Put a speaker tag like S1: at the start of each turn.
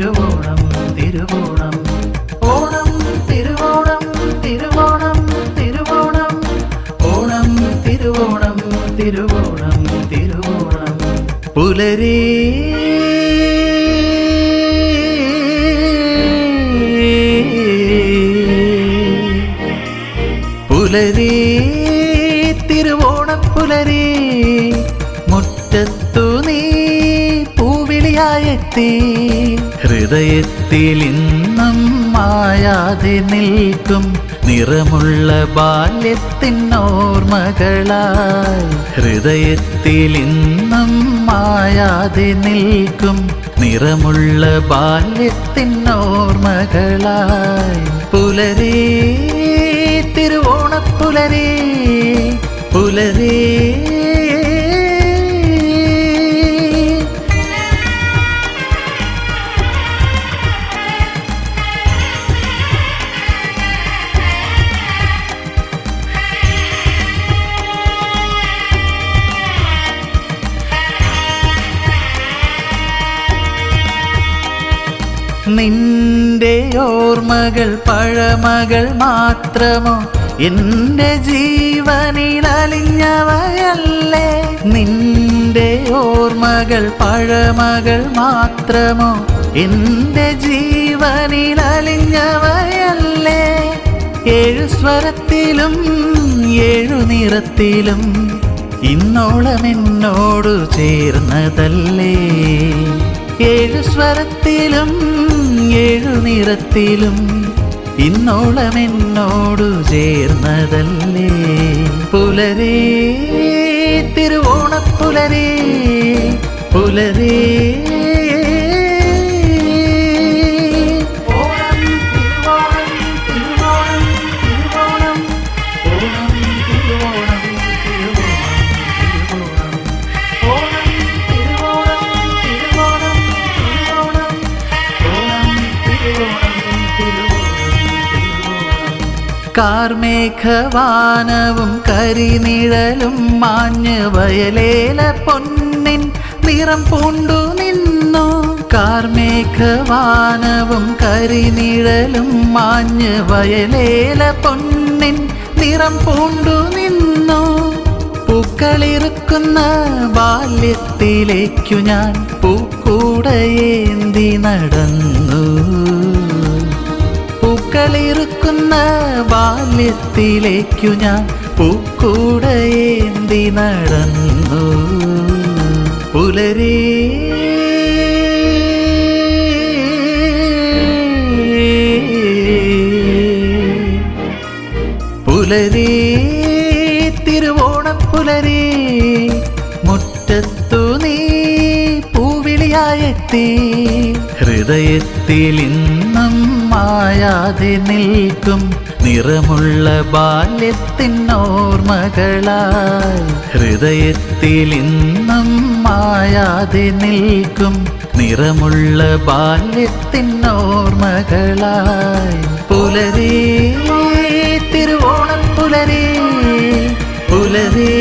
S1: തിരുവോണം തിരുവോണം ഓണം തിരുവോണം തിരുവോണം തിരുവോണം ഓണം തിരുവോണം തിരുവോണം തിരുവോണം പുലരി പുലരി തിരുവോണപ്പുലരി മുറ്റത്തു നീ പൂവിളിയായെത്തി ഹൃദയത്തിൽ ഇന്നും മായാതെ നിൽക്കും നിറമുള്ള ബാല്യത്തിനോർമ്മകളായി ഹൃദയത്തിൽ ഇന്നും മായാതെ നിൽക്കും നിറമുള്ള ബാല്യത്തിനോർമ്മകളായി പുലരി തിരുവോണപ്പുലരി പുലരി നിന്റെ ഓർമ്മകൾ പഴമകൾ മാത്രമോ എന്റെ ജീവനിൽ അലിഞ്ഞവയല്ലേ നിന്റെ ഓർമ്മകൾ പഴമകൾ മാത്രമോ എന്റെ ജീവനിൽ അലിഞ്ഞവയല്ലേ ഏഴു സ്വരത്തിലും ഏഴു നിറത്തിലും ഇന്നോളം എന്നോടു ചേർന്നതല്ലേ ഏഴു സ്വരത്തിലും ഏഴു നിറത്തിലും ഇന്നോളം എന്നോടു ചേർന്നതല്ലേ പുലരി തിരുവോണപ്പുലരി പുലരി കാർമേഘവാനവും കരിനിഴലും മാഞ്ഞ് വയലേല പൊന്നിൻ നിറം പൂണ്ടു നിന്നു കാർമേഘവാനവും കരിനിഴലും മാഞ്ഞ് വയലേല പൊന്നിൻ നിറം പൂണ്ടു നിന്നു പൂക്കളിറുക്കുന്ന ബാല്യത്തിലേക്കു ഞാൻ പൂക്കൂടയേന്തി നടന്നു പൂക്കളിറുക്കുന്ന ബാല്യത്തിലേക്കു ഞാൻ പൂക്കൂടയേന്തി നടന്നു പുലരി പുലരി തിരുവോണപ്പുലരി മുറ്റത്തു നീ പൂവിളിയായെത്തി ഹൃദയത്തിൽ ഇന്നും മായാതെ നിൽക്കും നിറമുള്ള ബാല്യത്തിനോർമ്മകളായി ഹൃദയത്തിൽ ഇന്നും മായാതെ നിൽക്കും നിറമുള്ള ബാല്യത്തിനോർമ്മകളായി പുലരി തിരുവോണപ്പുലരി പുലരി